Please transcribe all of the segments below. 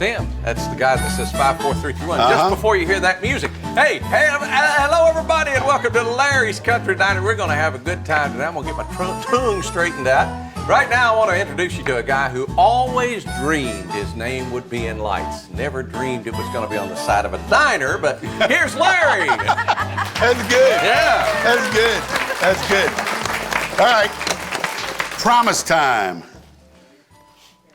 him. That's the guy that says 5, 4, 3, 2, 1. Just before you hear that music. Hey, hello everybody, and welcome to Larry's Country Diner. We're going to have a good time today. I'm going to get my tongue straightened out. Right now, I want to introduce you to a guy who always dreamed his name would be in lights. Never dreamed it was going to be on the side of a diner, but here's Larry. That's good. Yeah. That's good. That's good. All right. Promise time.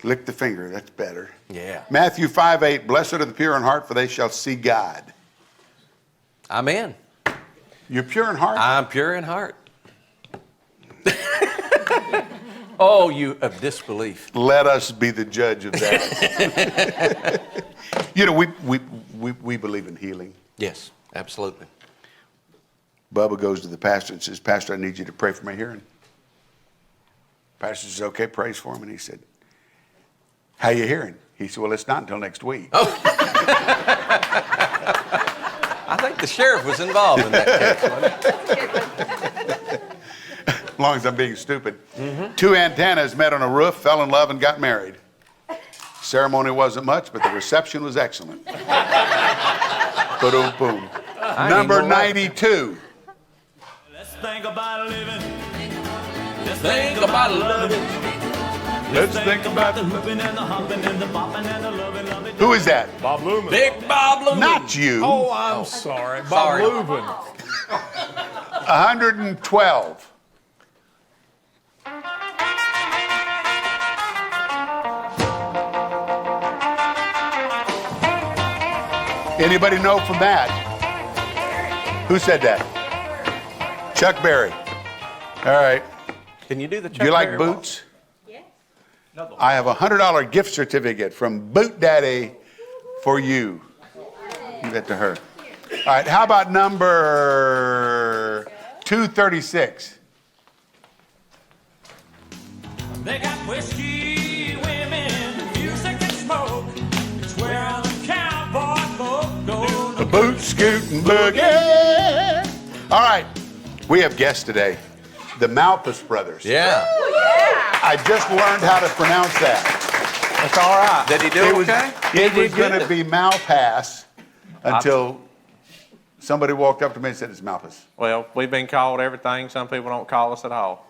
Lick the finger. That's better. Yeah. Matthew 5:8. Blessed are the pure in heart, for they shall see God. I'm in. You're pure in heart? I'm pure in heart. Oh, you of disbelief. Let us be the judge of that. You know, we believe in healing. Yes, absolutely. Bubba goes to the pastor and says, Pastor, I need you to pray for my hearing. Pastor says, okay, praise for him. And he said, how you hearing? He said, well, it's not until next week. Oh. I think the sheriff was involved in that case, wasn't he? As long as I'm being stupid. Two antennas met on a roof, fell in love, and got married. Ceremony wasn't much, but the reception was excellent. Boom, boom. Number 92. Let's think about living. Let's Think about loving. Let's think about the hooping and the hopping and the bopping and the loving. Who is that? Bob Lumen. Big Bob Loomis. Not you. Oh, I'm sorry. Bob Sorry. Lumen. 112. Anybody know from that? Who said that? Chuck Berry. All right. Can you do the Chuck Do you like Berry walk? boots? I have a $100 gift certificate from Boot Daddy for you. Give that to her. All right, how about number 236? They got whiskey, women, music and smoke. It's where the cowboy folk go. The boot scooting boogie. All right, we have guests today. The Malpass Brothers. Yeah. I just learned how to pronounce that. That's all right. Did he do was, okay? it was going to be Malpass until somebody walked up to me and said it's Malpass. Well, we've been called everything. Some people don't call us at all.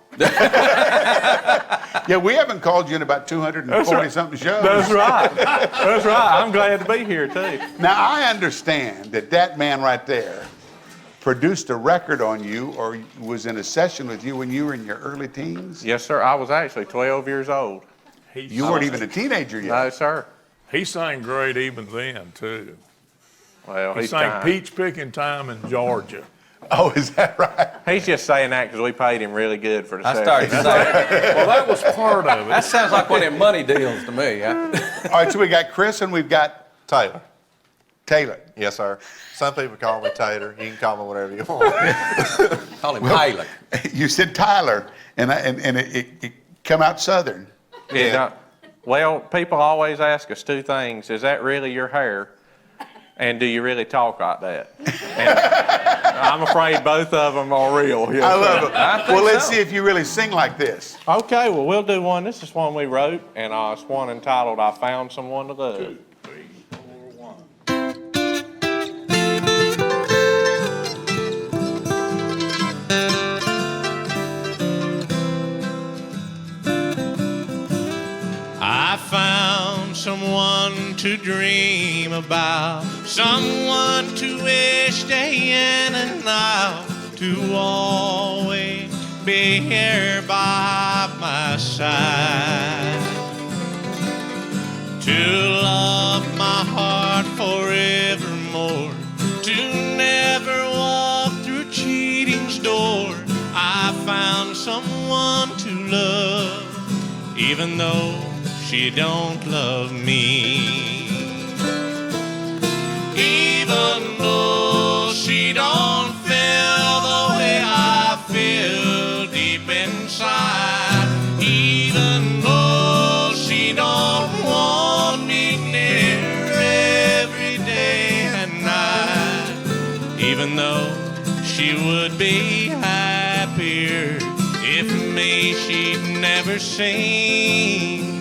Yeah, we haven't called you in about 240-something shows. That's right. That's right. I'm glad to be here, too. Now, I understand that man right there produced a record on you or was in a session with you when you were in your early teens? Yes, sir. I was actually 12 years old. You weren't even a teenager yet. No, sir. He sang great even then, too. Well, He he's sang kind. Peach Picking Time in Georgia. Oh, is that right? He's just saying that because we paid him really good for the I session. started to say, Well, that was part of that it. sounds like one of them money deals to me. Yeah? All right, so we got Chris and we've got Taylor. Taylor. Yes, sir. Some people call me Tater. You can call me whatever you want. Call him Tyler. You said Tyler, and it come out Southern. Yeah. Well, people always ask us two things. Is that really your hair? And do you really talk like that? And I'm afraid both of them are real. Yes, I sir. love it. I think Well, let's so. see if you really sing like this. Okay, well, we'll do one. This is one we wrote, and it's one entitled, I Found Someone to Love. 2, 3, 4, 1. I found someone to dream about, someone to wish day in and out, to always be here by my side, to love my heart forevermore, to never walk through cheating's door. I found someone to love, even though she don't love me. Even though she don't feel the way I feel deep inside. Even though she don't want me near every day and night. Even though she would be happier if me she'd never seen.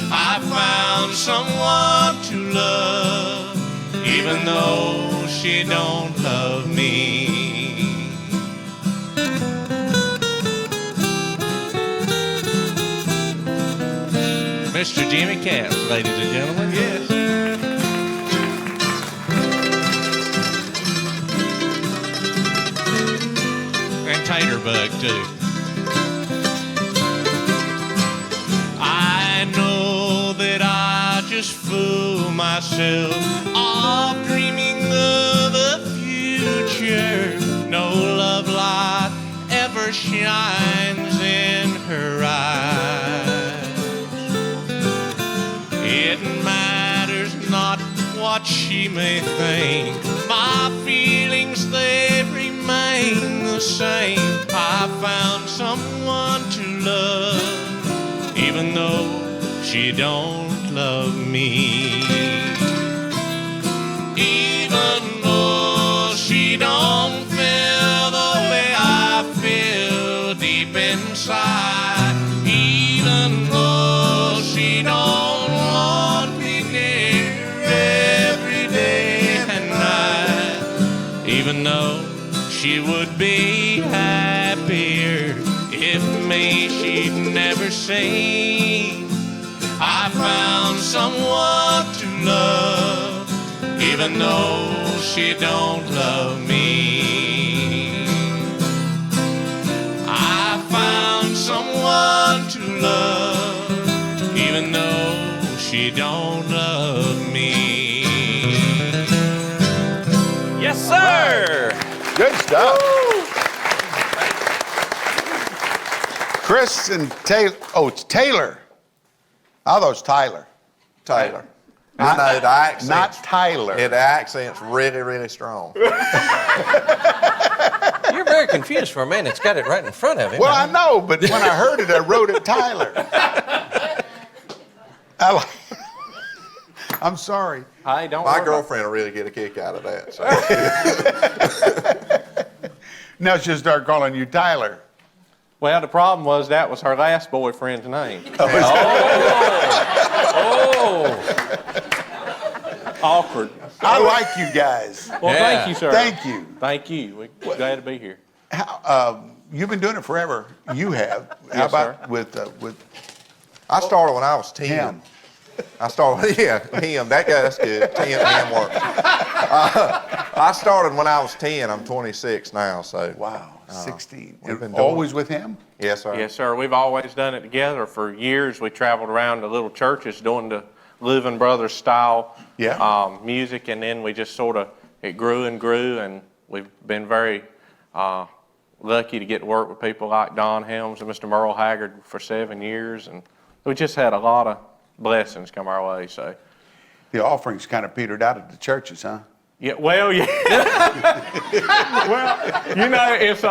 I found someone to love, even though she don't love me. Mr. Jimmy Capps, ladies and gentlemen, yes. And Tater Bug, too. I know that I just fool myself, all dreaming of a future. No love light ever shines in her eyes. It matters not what she may think, my feelings, they remain the same. I found someone to love, even though she don't love me. Even though she don't feel the way I feel deep inside. Even though she don't want me near every day and night. Even though she would be happier if me she'd never seen. I found someone to love, even though she don't love me. I found someone to love, even though she don't love me. Yes, sir. Good stuff. Chris and Taylor. Oh, it's Taylor. I thought it was Tyler. Taylor. I know the accent. Not Tyler. The accent's really, really strong. You're very confused for a man that's got it right in front of him. Well, I know, but when I heard it, I wrote it Tyler. I'm sorry. Hey, don't My worry girlfriend will really get a kick out of that. So. Now she'll start calling you Tyler. Well, the problem was that was her last boyfriend's name. Awkward. I like you guys. Well, Yeah. thank you, sir. Thank you. Thank you. We're glad to be here. You've been doing it forever. You have. How Yes, about sir. with I started when I was 10. him? I started, yeah, him. That guy, that's good. 10, him works. I started when I was 10. I'm 26 now, so. Wow, 16. we've been And doing always with him? Yes, sir. Yes, sir. We've always done it together. For years, we traveled around to little churches doing the Living Brothers style music, and then we just sort of, it grew and grew, and we've been very lucky to get to work with people like Don Helms and Mr. Merle Haggard for 7 years, and we just had a lot of blessings come our way. So, The offerings kind of petered out at the churches, huh? yeah, well, yeah. Well, you know, it's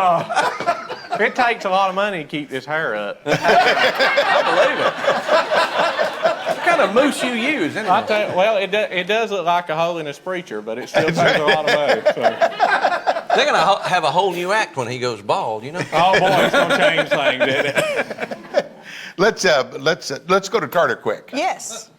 it takes a lot of money to keep this hair up. I believe it. What kind of mousse you use, anyway? I tell you, well, it does look like a holiness preacher, but it still takes a lot of money. So. They're going to have a whole new act when he goes bald, you know? Oh boy, it's gonna change things, isn't it? Let's go to Tartar quick. Yes.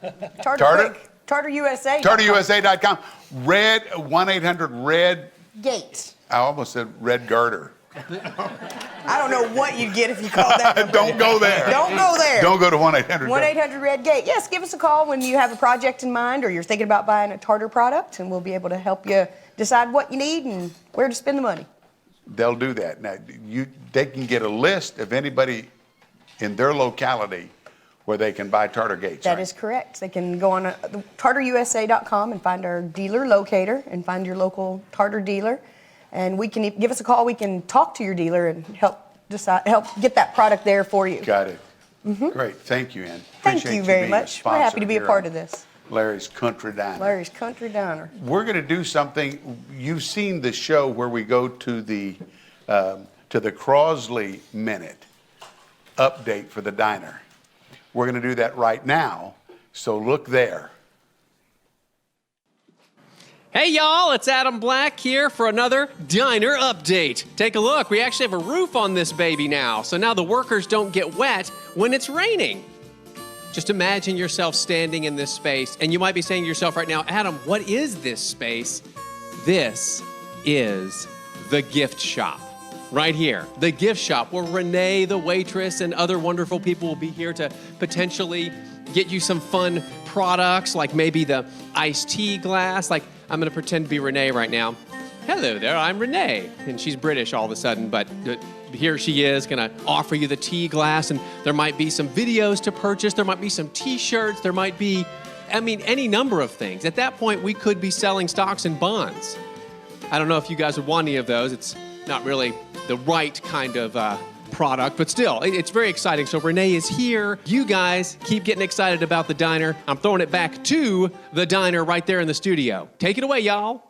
Tartar? Quick. TartarUSA. TartarUSA.com. Red 1-800-RED. Gate. I almost said Red Garter. I don't know what you'd get if you called that number. Don't go there. Don't go there. Don't go to 1-800. 1-800-RED-GATE. Yes, give us a call when you have a project in mind or you're thinking about buying a Tartar product, and we'll be able to help you decide what you need and where to spend the money. They'll do that. Now, they can get a list of anybody in their locality where they can buy Tartar gates. That right? is correct. They can go on TartarUSA.com and find our dealer locator and find your local Tartar dealer. And we can give us a call. We can talk to your dealer and help get that product there for you. Got it. Great. Thank you, Ann. Thank Appreciate you very being much. a We're happy sponsor to be a here part on of this. Larry's Country Diner. Larry's Country Diner. We're going to do something. You've seen the show where we go to the Crosley Minute update for the diner. We're going to do that right now. So look there. Hey y'all, it's Adam Black here for another diner update. Take a look, we actually have a roof on this baby now, so now the workers don't get wet when it's raining. Just imagine yourself standing in this space, and you might be saying to yourself right now, Adam, what is this space? This is the gift shop. Right here, the gift shop, where Renee, the waitress, and other wonderful people will be here to potentially get you some fun products, like maybe the iced tea glass. Like, I'm gonna pretend to be Renee right now. Hello there, I'm Renee. And she's British all of a sudden, but here she is gonna offer you the tea glass, and there might be some videos to purchase, there might be some t-shirts, there might be, I mean, any number of things. At that point, we could be selling stocks and bonds. I don't know if you guys would want any of those. It's not really the right kind of product, but still, it's very exciting. So Renee is here. You guys keep getting excited about the diner. I'm throwing it back to the diner right there in the studio. Take it away, y'all.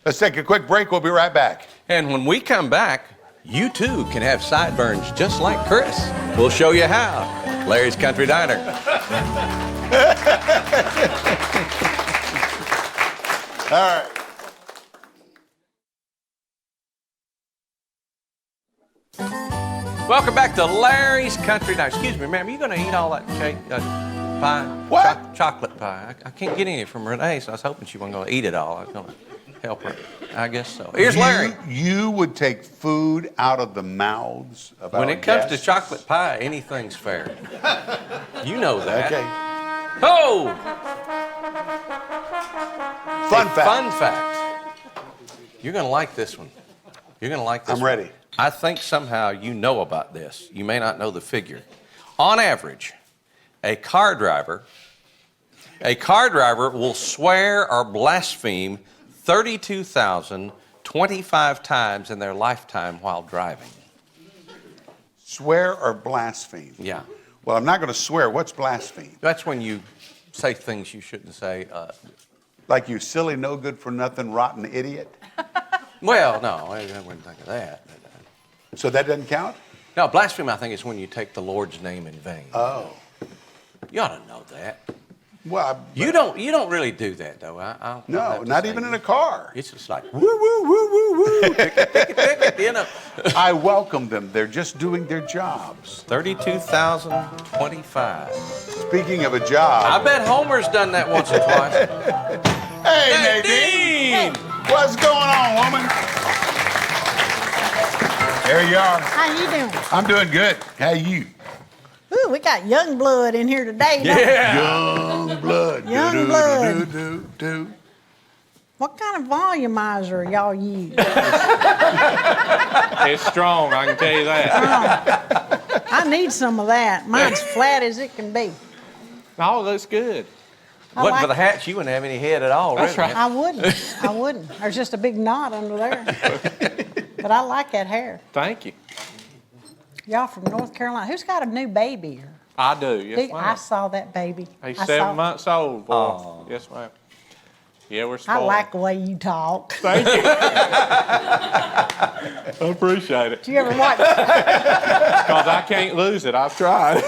Let's take a quick break. We'll be right back. And when we come back, you too can have sideburns just like Chris. We'll show you how. Larry's Country Diner. All right. Welcome back to Larry's Country Diner. Excuse me, ma'am, are you going to eat all that cake, pie? What? Chocolate pie. I can't get any from Renee, so I was hoping she wasn't going to eat it all. I was going to help her. I guess so. Here's Larry. You would take food out of the mouths of When our it comes guests? to chocolate pie, anything's fair. You know that. Okay. Oh! Fun fact. Fun fact. You're going to like this one. You're going to like this I'm one. ready. I think somehow you know about this. You may not know the figure. On average, a car driver will swear or blaspheme 32,025 times in their lifetime while driving. Swear or blaspheme? Yeah. Well, I'm not going to swear. What's blaspheme? That's when you say things you shouldn't say. Like you silly, no good for nothing, rotten idiot? Well, no, I wouldn't think of that. So that doesn't count? No, blasphemy, I think, is when you take the Lord's name in vain. Oh. You ought to know that. Well, You don't really do that, though. I'll no, have to not say. even in a car. It's just like, woo, woo, woo, woo, woo, pick it, you know. I welcome them. They're just doing their jobs. 32,025. Speaking of a job. I bet Homer's done that once or twice. Hey, Nadine! What's going on, woman? There you are. How you doing? I'm doing good. How you? Ooh, we got young blood in here today. don't we? Young blood. Young blood. Do-do-do-do-do. What kind of volumizer y'all use? It's strong, I can tell you that. I need some of that. Mine's flat as it can be. Oh, looks good. Wasn't like for the hats, you wouldn't have any head at all, That's really. right. I wouldn't. There's just a big knot under there. But I like that hair. Thank you. Y'all from North Carolina. Who's got a new baby? I do, yes, I ma'am. saw that baby. He's I 7 saw- months old, boy. Yes, ma'am. Yeah, we're I spoiled. like the way you talk. Thank you. I appreciate it. Do you ever watch? Because I can't lose it. I've tried.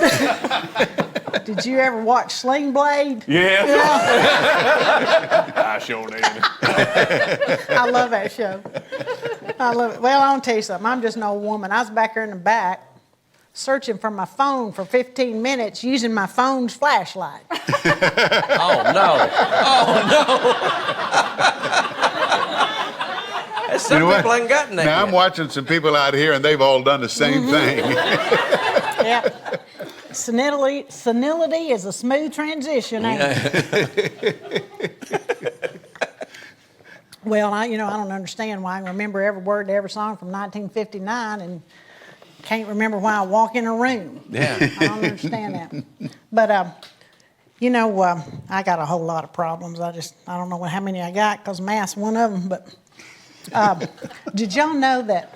Did you ever watch Sling Blade? Yeah. I sure did. I love that show. I love it. Well, I'll tell you something. I'm just an old woman. I was back there in the back searching for my phone for 15 minutes using my phone's flashlight. Oh, no. Some You know people what? ain't gotten that Now, I'm yet. watching some people out here, and they've all done the same thing. Yep. Senility is a smooth transition, ain't it? Well, I don't understand why I can remember every word to every song from 1959 and can't remember why I walk in a room. Yeah. I don't understand that. But, I got a whole lot of problems. I don't know how many I got because math's one of them. But did y'all know that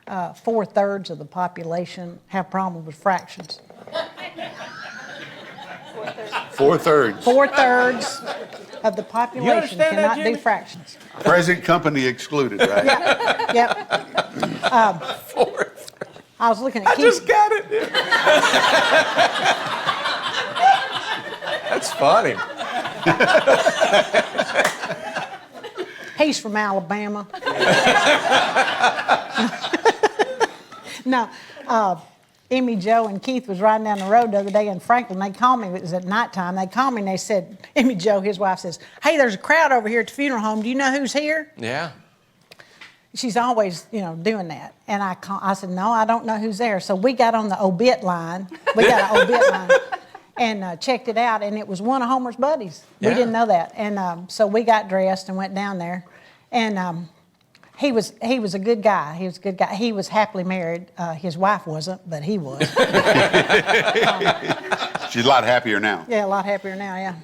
4/3 of the population have problems with fractions? 4/3. 4/3 of the population understand that, cannot Jimmy? do fractions. Present company excluded, right? Yep. I was looking at I just got it. That's funny. He's from Alabama. No, Emmy, Joe, and Keith was riding down the road the other day in Franklin. They called me. It was at nighttime. They called me and they said, Emmy, Joe, his wife says, "Hey, there's a crowd over here at the funeral home. Do you know who's here?" Yeah. She's always, doing that. And I said, "No, I don't know who's there." So we got on the obit line. We got an obit line and checked it out, and it was one of Homer's buddies. Yeah. We didn't know that. And so we got dressed and went down there. And he was a good guy. He was a good guy. He was happily married. His wife wasn't, but he was. She's a lot happier now. Yeah, a lot happier now, yeah.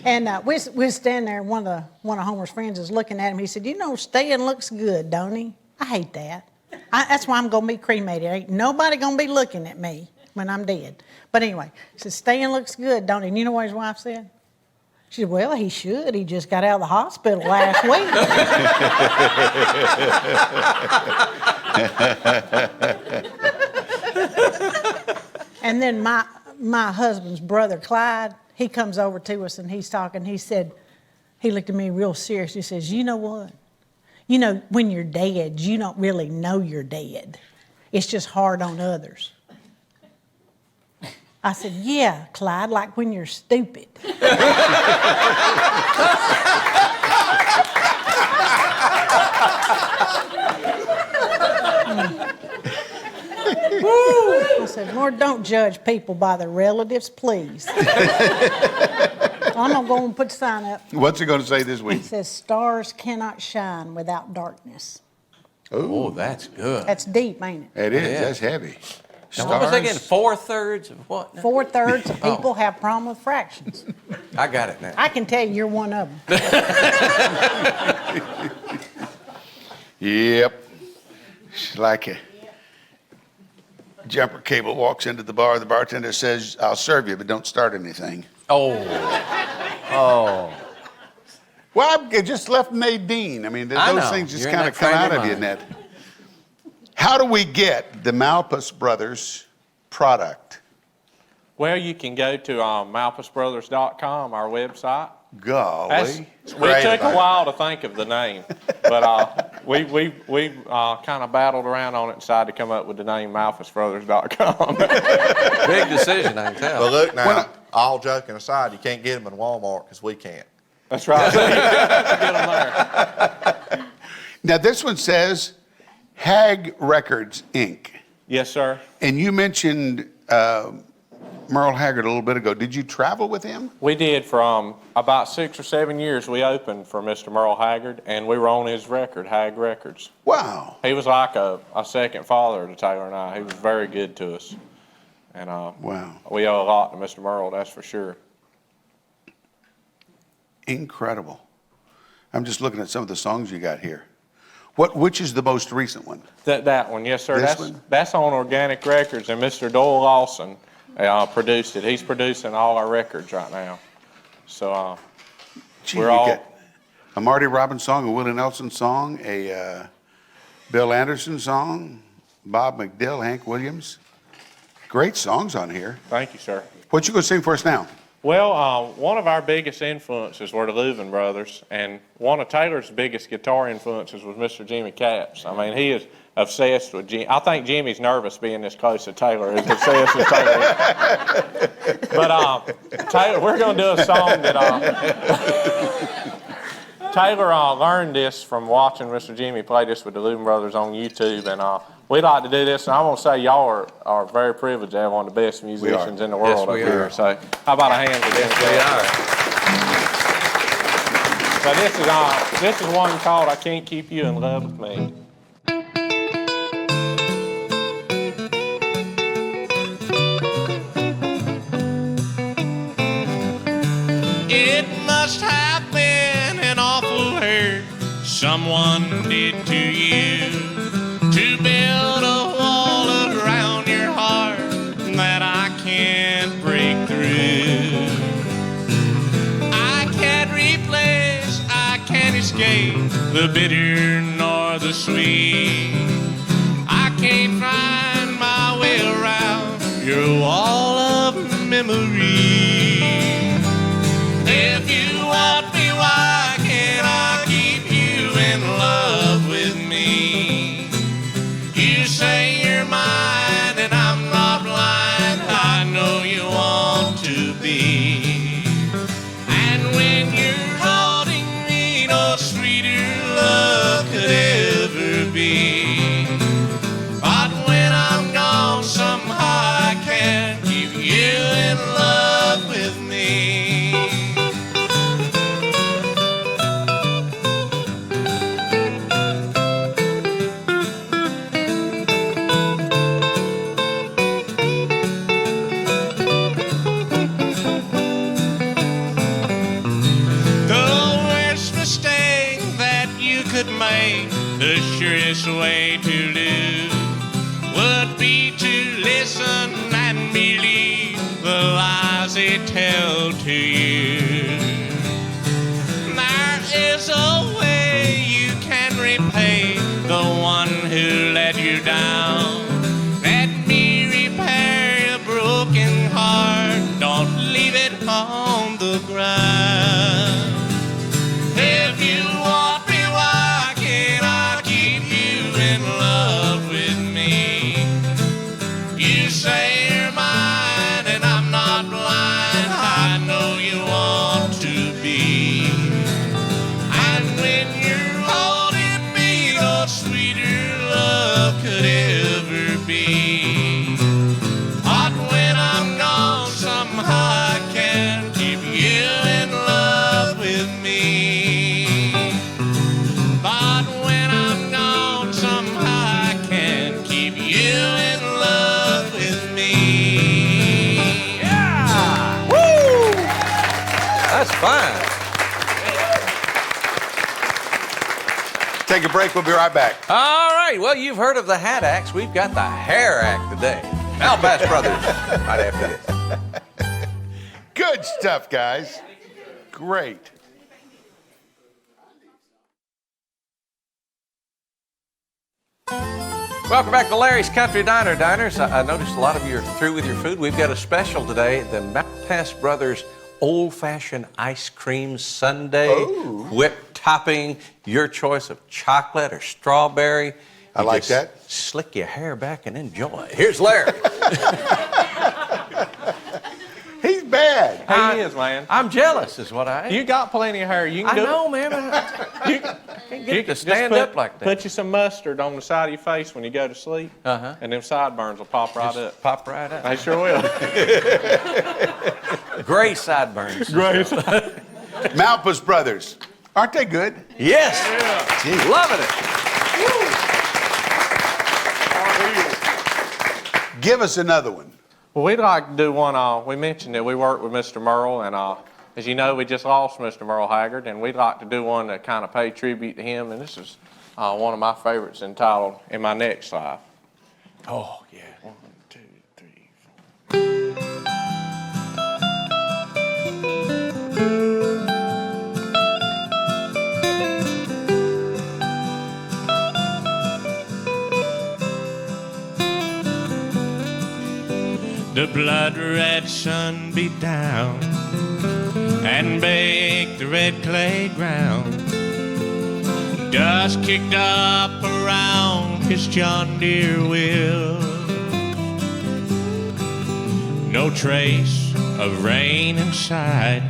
And we was standing there, one of Homer's friends is looking at him. He said, "Stan looks good, don't he?" I hate that. That's why I'm going to be cremated. Ain't nobody going to be looking at me when I'm dead. But anyway, he said, "Stan looks good, don't he?" And you know what his wife said? She said, "Well, he should. He just got out of the hospital last week." And then my husband's brother, Clyde, he comes over to us and he's talking. He said, he looked at me real serious. He says, "You know what? When you're dead, you don't really know you're dead. It's just hard on others." I said, "Yeah, Clyde, like when you're stupid." I said, "Lord, don't judge people by their relatives, please." I'm going to go and put the sign up. What's it going to say this week? It says, "Stars cannot shine without darkness." Oh, that's good. That's deep, ain't it? It is. Yeah. That's heavy. Now, what was that again? 4/3 of what? now? 4/3 of people have problem with fractions. I got it now. I can tell you're one of them. Yep. It's like a jumper cable walks into the bar. The bartender says, "I'll serve you, but don't start anything." Oh. Well, I just left Nadine. I mean, I those know. things just You're in kind that of come frame out of of you, mind. Ned. How do we get the Malpass Brothers product? Well, you can go to malpassbrothers.com, our website. Golly. It took a while to think of the name, but we kind of battled around on it and decided to come up with the name malpassbrothers.com. Big decision, I can tell. But look now, all joking aside, you can't get them in Walmart because we can't. That's right. Get 'em there. Now, this one says Hag Records, Inc. Yes, sir. And you mentioned Merle Haggard a little bit ago. Did you travel with him? We did from about 6 or 7 years. We opened for Mr. Merle Haggard, and we were on his record, Hag Records. Wow. He was like a second father to Taylor and I. He was very good to us. And Wow. we owe a lot to Mr. Merle, that's for sure. Incredible. I'm just looking at some of the songs you got here. Which is the most recent one? That one, yes, sir. This one? That's on Organic Records, and Mr. Doyle Lawson produced it. He's producing all our records right now. So Gee, we're you all... get a Marty Robbins song, a Willie Nelson song, a Bill Anderson song, Bob McDill, Hank Williams. Great songs on here. Thank you, sir. What you going to sing for us now? Well, one of our biggest influences were the Louvin Brothers, and one of Taylor's biggest guitar influences was Mr. Jimmy Capps. I mean, he is obsessed with Jimmy. I think Jimmy's nervous being this close to Taylor. He's obsessed with Taylor. But Taylor, we're going to do a song that Taylor learned this from watching Mr. Jimmy play this with the Louvin Brothers on YouTube, and we like to do this, and I'm going to say y'all are very privileged to have one of the best musicians in the world up here. So how about a hand for this? So this is one called "I Can't Keep You in Love with Me." It must have been an awful hurt someone did to you to build a wall around your heart that I can't break through. I can't replace, I can't escape the bitter nor the sweet. I can't find my way around your wall of memory. If you want me, why can't I keep you in love with me? You say you're mine and I'm not blind. tell to you. There is a way you can repay the one who let you down. Let me repair your broken heart. Don't leave it on the ground. If you want me, why can't I keep you in love with me? You say you're mine and I'm not blind. I know you want to be. And when you're holding me, no sweeter love could ever be. But when I'm gone, somehow I can keep you in love with me. But when I'm gone, somehow I can keep you in love with me. Yeah! Woo! That's fine. Take a break. We'll be right back. All right. Well, you've heard of the Hat Acts. We've got the Hair Act today. Malpass Brothers. Right after this. Good stuff, guys. Great. Welcome back to Larry's Country Diner. Diners, I noticed a lot of you are through with your food. We've got a special today, the Malpass Brothers Old-Fashioned Ice Cream Sundae. Oh. Whipped topping, your choice of chocolate or strawberry. I You like just that. Slick your hair back and enjoy. Here's Larry. He's bad. He is, man. I'm jealous is what I am. You got plenty of hair. You can I do know, it. man. You, Can't get it to just stand put, up like that. Put you some mustard on the side of your face when you go to sleep, Uh-huh. and them sideburns will pop right Just up. pop right up. They sure will. Gray sideburns. Great. Malpass Brothers. Aren't they good? Yes. Gee. Loving it. Give us another one. Well, we'd like to do one. We mentioned that we work with Mr. Merle, and as you know, we just lost Mr. Merle Haggard, and we'd like to do one to kind of pay tribute to him. And this is one of my favorites, entitled "In My Next Life." Oh, yeah. 1, 2, 3, 4. The blood red sun beat down and baked the red clay ground. Dust kicked up around his John Deere wheel. No trace of rain in sight.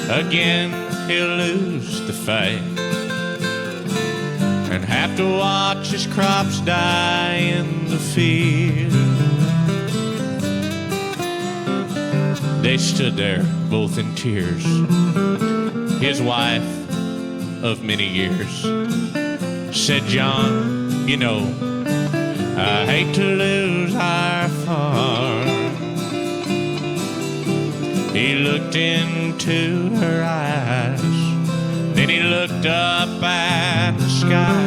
Again he'll lose the fight and have to watch his crops die in the field. They stood there, both in tears. His wife of many years said, "John, you know, I hate to lose our farm." He looked into her eyes, then he looked up at the sky,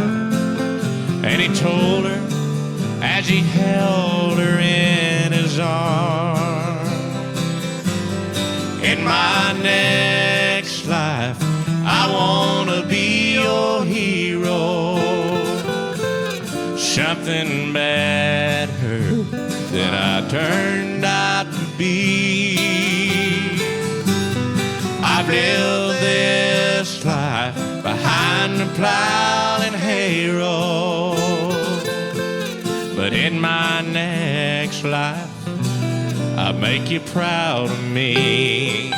and he told her as he held her in his arms, "In my next life, I wanna be your hero. Something bad hurt that I turned out to be. I've lived this life behind the plow and hayrow, but in my next life, I'll make you proud of me."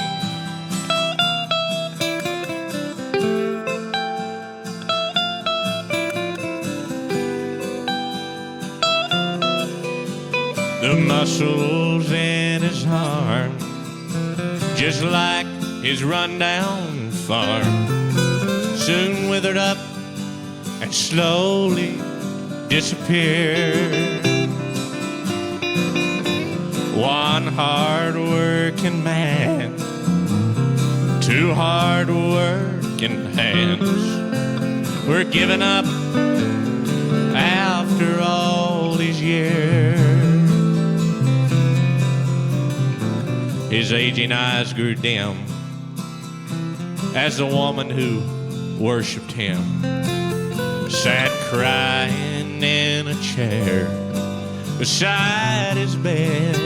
The muscles in his arm, just like his rundown farm, soon withered up and slowly disappeared. One hard-working man, two hard-working hands were given up after all these years. His aging eyes grew dim as the woman who worshipped him sat crying in a chair beside his bed.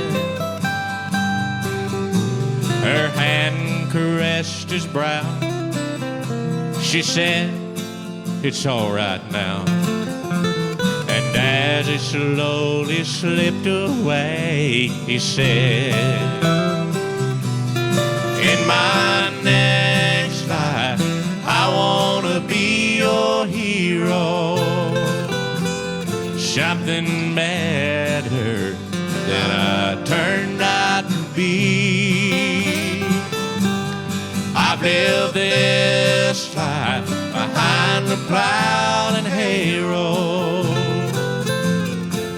Her hand caressed his brow. She said, "It's all right now." And as he slowly slipped away, he said, "In my next life, I want to be your hero. Something better than I turned out to be. I've lived this life behind the plow and hayrow,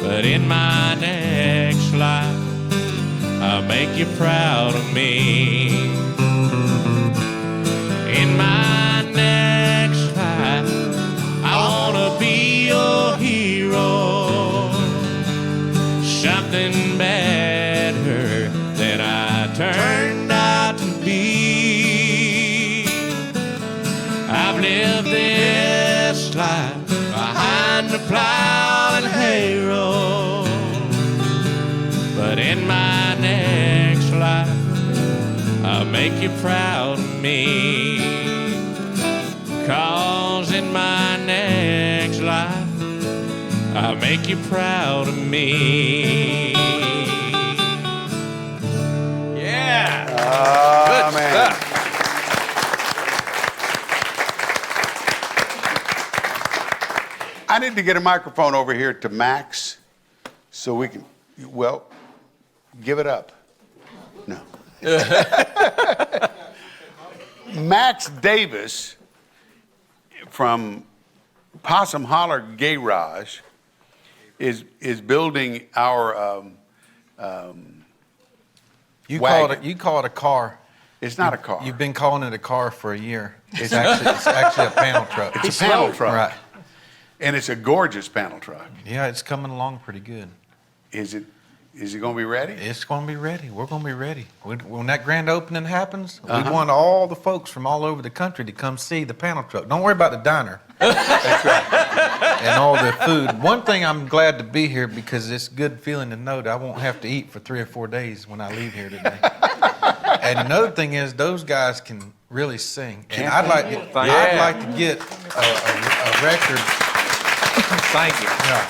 but in my next life, I'll make you proud of me. In my next life, I want to be your hero. Something better than I turned out to be. I've lived this life behind the plow and hayrow, but in my next life, I'll make you proud of me. 'Cause in my next life, I'll make you proud of me. Yeah. Oh, Good man. stuff. I need to get a microphone over here to Max so we can, well, give it up. No. Max Davis from Possum Holler Garage is building our You wagon. call it a car. It's not a car. You've been calling it a car for a year. It's actually a panel truck. It's a panel truck. Right. And it's a gorgeous panel truck. Yeah, it's coming along pretty good. Is it going to be ready? It's going to be ready. We're going to be ready. When that grand opening happens, we want all the folks from all over the country to come see the panel truck. Don't worry about the diner. That's right. And all the food. One thing, I'm glad to be here because it's a good feeling to know that I won't have to eat for 3 or 4 days when I leave here today. And another thing is, those guys can really sing. And I'd like to get a record. Thank you. Yeah.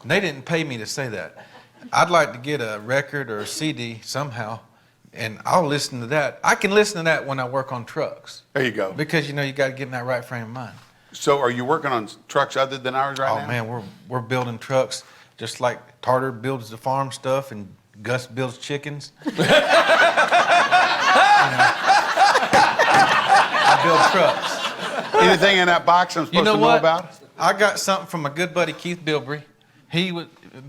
And they didn't pay me to say that. I'd like to get a record or a CD somehow, and I'll listen to that. I can listen to that when I work on trucks. There you go. Because, you got to get in that right frame of mind. So are you working on trucks other than ours right now? Oh, man, we're building trucks just like Tartar builds the farm stuff and Gus builds chickens. I build trucks. Anything in that box I'm supposed to know about? I got something from my good buddy Keith Bilbrey.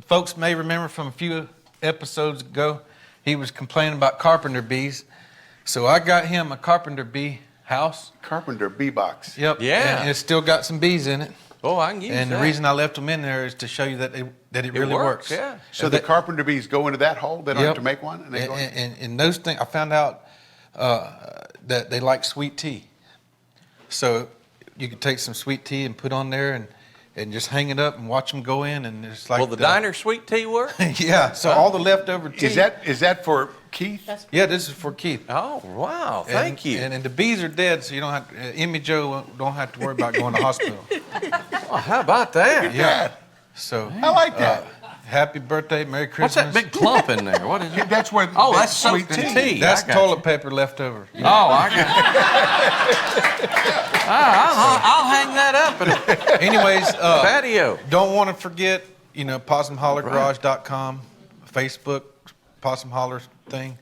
Folks may remember from a few episodes ago, he was complaining about carpenter bees. So I got him a carpenter bee house. Carpenter bee box. Yep. Yeah. And it's still got some bees in it. Oh, I can use that. And the reason I left them in there is to show you that it really works. Yeah. So the carpenter bees go into that hole? They don't have to make one? And, they go in? And those things, I found out that they like sweet tea. So you could take some sweet tea and put on there and just hang it up and watch them go in, and it's like. Will the diner sweet tea work? Yeah. So all the leftover tea. Is that for Keith? Yeah, this is for Keith. Oh, wow. Thank you. And the bees are dead, so you don't have Emmy Joe don't have to worry about going to hospital. Oh, how about that? Yeah. So I like that. Happy birthday, Merry What's Christmas. that big clump in there? What is it? That's where. Oh, that's sweet soaked in tea. tea. That's I got toilet you. paper left over. Oh, I got I'll hang that up in the Anyways, patio. don't want to forget, PossumHollerGarage.com, Facebook, Possum Holler thing,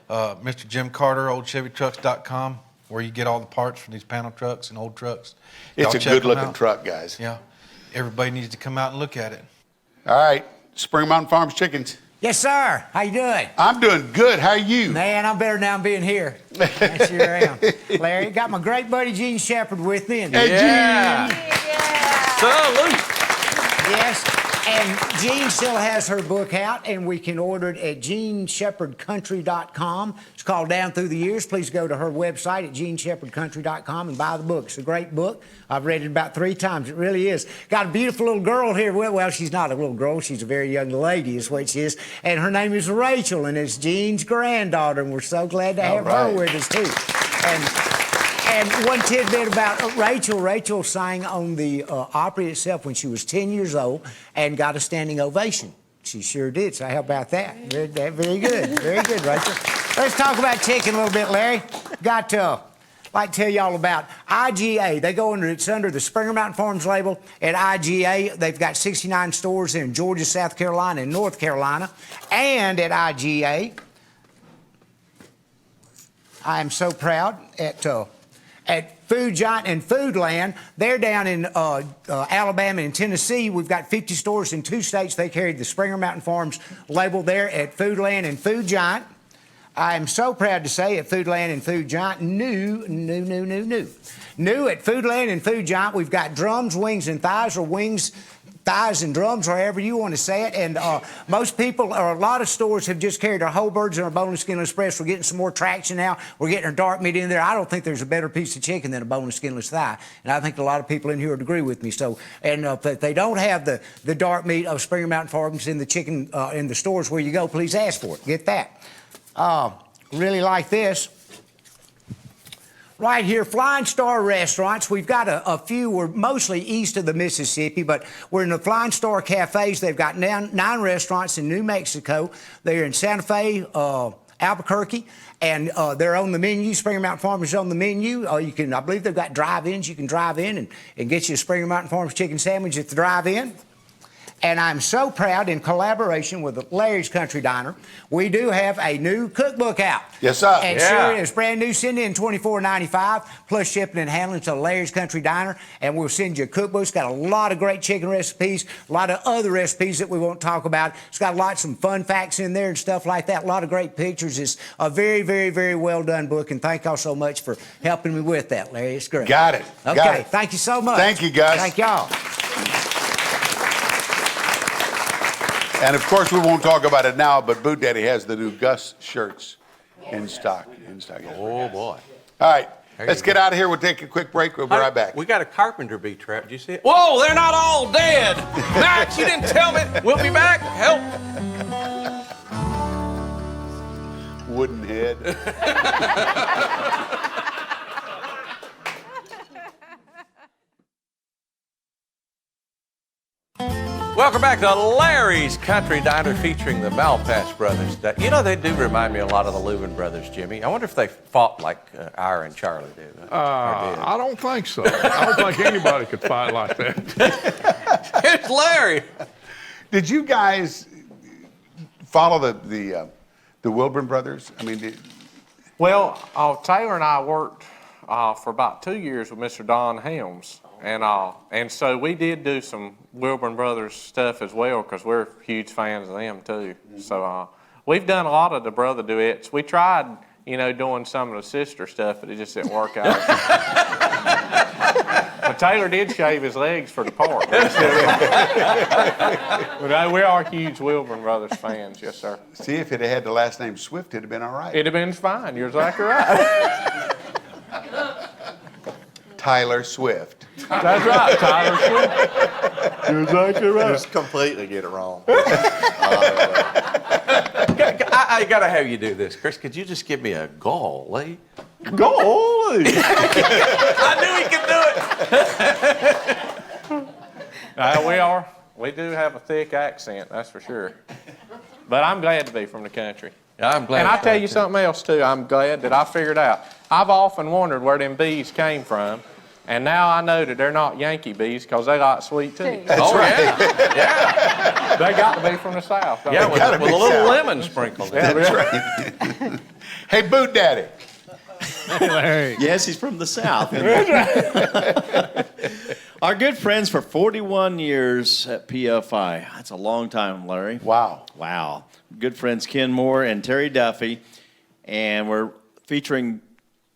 Mr. Jim Carter, OldChevyTrucks.com, where you get all the parts for these panel trucks and old trucks. It's Y'all a check them good-looking out. truck, guys. Yeah. Everybody needs to come out and look at it. All right. Spring Mountain Farms chickens. Yes, sir. How you doing? I'm doing good. How are you? Man, I'm better now being here. I sure am. Larry, got my great buddy Gene Shepard with me. And Hey, Yeah. Gene. Salute. yes, And Jean still has her book out, and we can order it at jeanshepherdcountry.com. It's called Down Through the Years. Please go to her website at jeanshepherdcountry.com and buy the book. It's a great book. I've read it about 3 times. It really is. Got a beautiful little girl here. Well, she's not a little girl. She's a very young lady is what she is. And her name is Rachel, and it's Jean's granddaughter, and we're so glad to have her with us, too. And one tidbit about Rachel. Rachel sang on the Opry itself when she was 10 years old and got a standing ovation. She sure did. So how about that? Very good. Very good, Rachel. Let's talk about chicken a little bit, Larry. Got like to tell y'all about IGA. They go it's under the Springer Mountain Farms label at IGA. They've got 69 stores in Georgia, South Carolina, and North Carolina. And at IGA, I am so proud at Food Giant and Foodland. They're down in Alabama and Tennessee. We've got 50 stores in 2 states. They carry the Springer Mountain Farms label there at Foodland and Food Giant. I am so proud to say at Foodland and Food Giant, new at Foodland and Food Giant, we've got drums, wings, and thighs, or wings, thighs, and drums, or however you want to say it. And most people, or a lot of stores, have just carried our whole birds and our boneless, skinless breast. We're getting some more traction now. We're getting our dark meat in there. I don't think there's a better piece of chicken than a boneless, skinless thigh. And I think a lot of people in here would agree with me. So, and if they don't have the dark meat of Springer Mountain Farms in the chicken in the stores where you go, please ask for it. Get that. Really like this. Right here, Flying Star Restaurants. We've got a few. We're mostly east of the Mississippi, but we're in the Flying Star Cafes. They've got 9 restaurants in New Mexico. They're in Santa Fe, Albuquerque, and they're on the menu. Springer Mountain Farms is on the menu. I believe they've got drive-ins. You can drive in and get you a Springer Mountain Farms chicken sandwich at the drive-in. And I'm so proud, in collaboration with Larry's Country Diner, we do have a new cookbook out. Yes, sir. And sure, it's brand new. Send in $24.95 plus shipping and handling to Larry's Country Diner, and we'll send you a cookbook. It's got a lot of great chicken recipes, a lot of other recipes that we won't talk about. It's got lots of fun facts in there and stuff like that. A lot of great pictures. It's a very, very, very well done book, and thank y'all so much for helping me with that, Larry. It's great. Got it. Okay. Got it. Thank you so much. Thank you, guys. Thank y'all. And of course, we won't talk about it now, but Boot Daddy has the new Gus shirts in stock. Oh, boy. All right, let's get out of here. We'll take a quick break. We'll be right back. We got a carpenter bee trap. Did you see it? Whoa, they're not all dead. Max, you didn't tell me. We'll be back. Help. Wooden head. Welcome back to Larry's Country Diner featuring the Malpass Brothers. You know, they do remind me a lot of the Louvin brothers, Jimmy. I wonder if they fought like Ira and Charlie did. I don't think so. I don't think anybody could fight like that. It's Larry. Did you guys follow the Wilburn brothers? I mean, Well, Taylor and I worked for about 2 years with Mr. Don Helms. And so we did do some Wilburn Brothers stuff as well, because we're huge fans of them too. So we've done a lot of the brother duets. We tried, doing some of the sister stuff, but it just didn't work out. But Taylor did shave his legs for the part. But we are huge Wilburn Brothers fans, yes, sir. See, if it had the last name Swift, it'd have been all right. It'd have been fine. You're exactly right. Tyler Swift. That's right, Tyler Swift. You're exactly right. Just completely get it wrong. I got to have you do this. Chris, could you just give me a golly? Golly! I knew he could do it. We do have a thick accent, that's for sure. But I'm glad to be from the country. I'm glad. And I'll tell you something else, too. I'm glad that I figured out. I've often wondered where them bees came from, and now I know that they're not Yankee bees, because they like sweet tea. That's right. Yeah. They got to be from the South. Yeah, with a little lemon sprinkled in. That's right. Hey, Boot Daddy. Hey, Larry. Yes, he's from the South. Our good friends for 41 years at PFI. That's a long time, Larry. Wow. Wow. Good friends Ken Moore and Terry Duffy. And we're featuring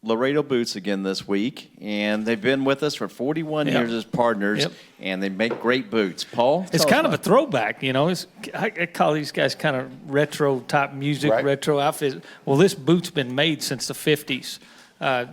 Laredo Boots again this week, and they've been with us for 41 years as partners, and they make great boots. Paul? It's kind of a throwback, you know. I call these guys kind of retro-type music, retro outfits. Well, this boot's been made since the 50s.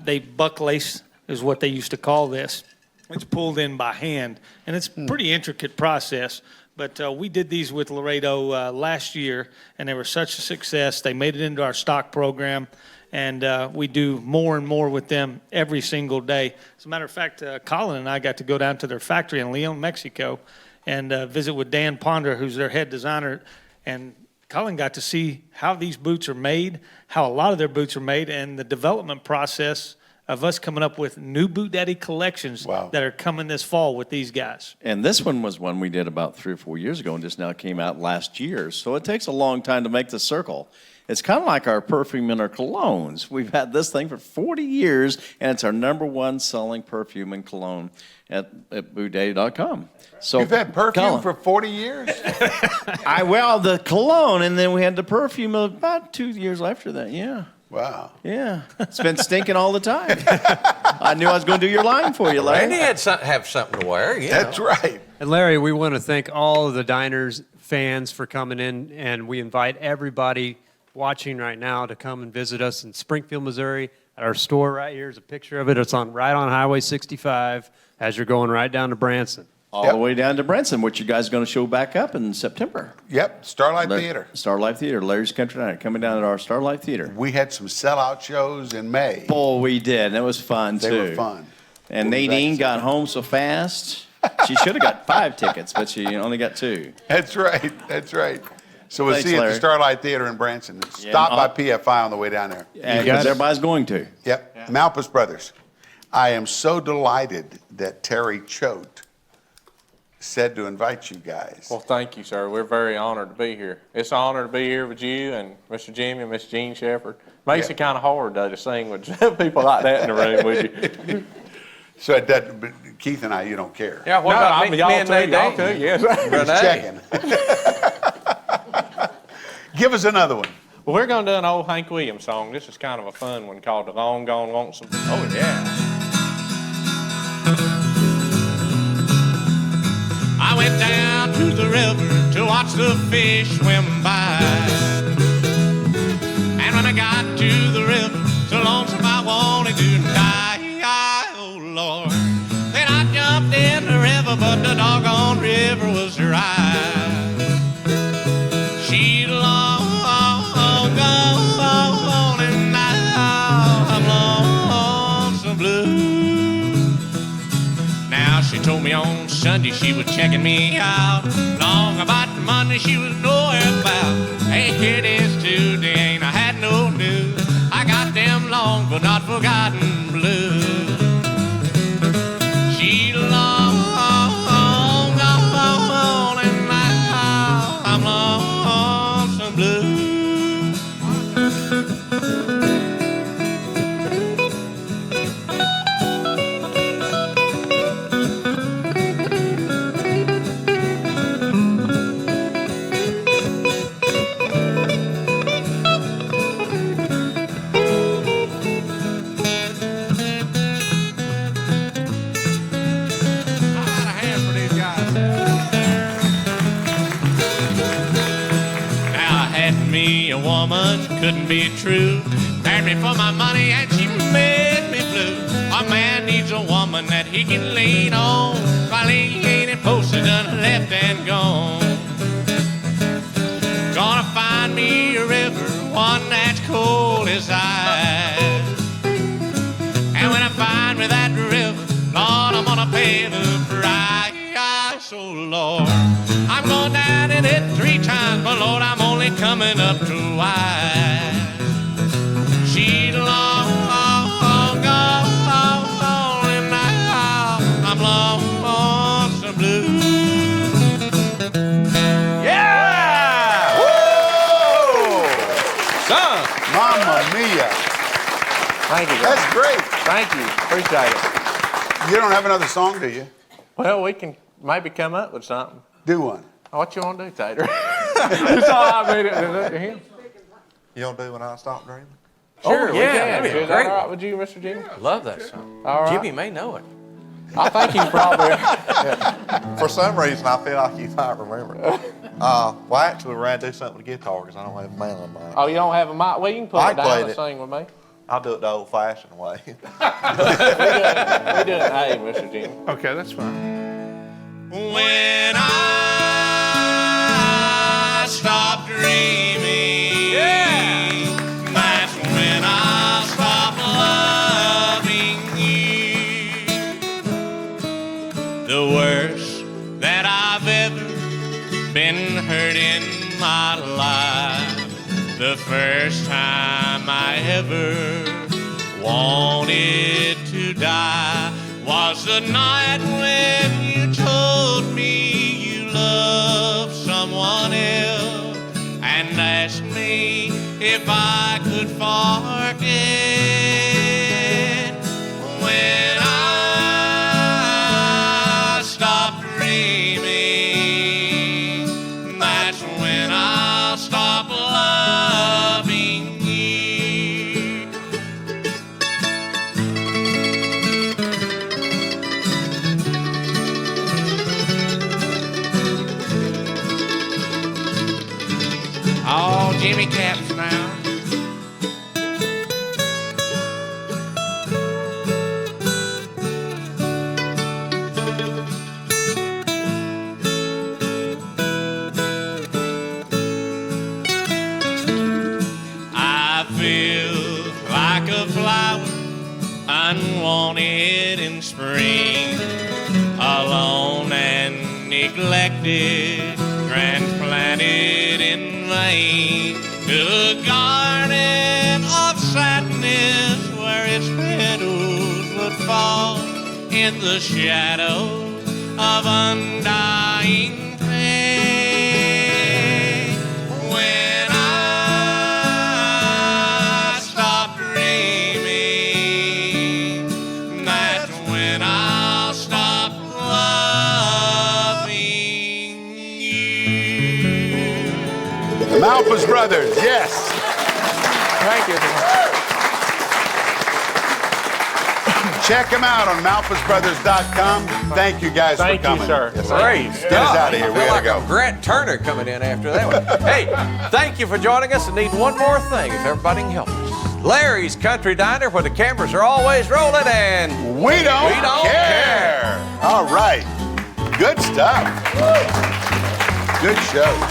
They buck lace is what they used to call this. It's pulled in by hand, and it's a pretty intricate process. But we did these with Laredo last year, and they were such a success. They made it into our stock program, and we do more and more with them every single day. As a matter of fact, Colin and I got to go down to their factory in Leon, Mexico, and visit with Dan Ponder, who's their head designer. And Colin got to see how these boots are made, how a lot of their boots are made, and the development process of us coming up with new Boot Daddy collections that are coming this fall with these guys. And this one was one we did about 3 or 4 years ago and just now came out last year. So it takes a long time to make the circle. It's kind of like our perfume and our colognes. We've had this thing for 40 years, and it's our #1 selling perfume and cologne at bootdaddy.com. So you've had perfume for 40 years? Well, the cologne, and then we had the perfume about 2 years after that, Wow. Yeah. It's been stinking all the time. I knew I was going to do your line for you, Larry. Randy had have something to wear. That's right. And Larry, we want to thank all of the Diners fans for coming in, and we invite everybody watching right now to come and visit us in Springfield, Missouri at our store right here. Here's a picture of it. It's right on Highway 65 as you're going right down to Branson. All the way down to Branson, which you guys are going to show back up in September. Yep, Starlight Theater. Starlight Theater, Larry's Country Night, coming down at our Starlight Theater. We had some sellout shows in May. Oh, we did. And it was fun, too. They were fun. And Nadine got home so fast. She should have got 5 tickets, but she only got 2. That's right. That's right. So we'll Thanks, see you at Larry. the Starlight Theater in Branson. Stop by PFI on the way down there. Yeah, because everybody's going to. Yep. Malpass Brothers. I am so delighted that Terry Choate said to invite you guys. Well, thank you, sir. We're very honored to be here. It's an honor to be here with you and Mr. Jimmy and Miss Jean Shepherd. Makes it kind of hard, though, to sing with people like that in the room with you. So but Keith and I, you don't care. Yeah, what about me and Y'all too, yes. Just checking. Give us another one. Well, we're going to do an old Hank Williams song. This is kind of a fun one called The Long Gone Lonesome. Oh, yeah. I went down to the river to watch the fish swim by. And when I got to the river, so lonesome I wanted to die. Oh, Lord. Then I jumped in the river, but the doggone river was dry. She's long gone, and now I'm lonesome blue. Now she told me on Sunday she was checking me out. Long about Monday she was nowhere about. Hey, here it is today, ain't I had no news. I got them long but not forgotten blues. She long gone, and now I'm lonesome blue. A woman couldn't be true. Married me for my money and she made me blue. A man needs a woman that he can lean on while he ain't posted and left and gone. Gonna find me a river, one that's cold as ice. And when I find me that river, Lord, I'm gonna pay the price. Oh Lord, I'm going down in it 3 times, but Lord, I'm only coming up twice. She's long gone, and now I'm lonesome blue. Yeah! Woo! Son! Mamma mia! Thank you. That's great. Thank you. Appreciate it. You don't have another song, do you? Well, we can maybe come up with something. Do one. What you want to do, Tater? That's all I made it to him. You don't do When I Stop Dreaming? Sure, we yeah. can. That'd be a Is that great all right one. with you, Mr. Jimmy? Love that song. All right. Jimmy may know it. I think you probably. For some reason, I feel like you might remember it. Well, actually, we're going to do something with the guitar because I don't have a mandolin mic. Oh, you don't have a mic? Well, you can put I it down played and it. sing with me. I'll do it the old-fashioned way. We do it, hey, Mr. Jimmy. Okay, that's fine. When I stop dreaming, that's when I'll stop loving you. The worst that I've ever been hurt in my life, the first time I ever wanted to die was the night when you told me you loved someone else and asked me if I could forget. When I stop dreaming, that's when I'll stop loving you. Oh, Jimmy Caps now. I feel like a flower unwanted in spring, alone and neglected, transplanted in vain to a garden of sadness where its petals would fall in the shadow of undying pain. When I stop dreaming, that's when I'll stop loving you. The Malpass Brothers, yes. Thank you. Check them out on malpassbrothers.com. Thank you guys Thank for coming. you, sir. Great Get us out of here. I We feel gotta like go. a Grant Turner coming in after that one. Hey, thank you for joining us. And need one more thing, if everybody can help us. Larry's Country Diner, where the cameras are always rolling and We don't care. All right. Good stuff. Good shows.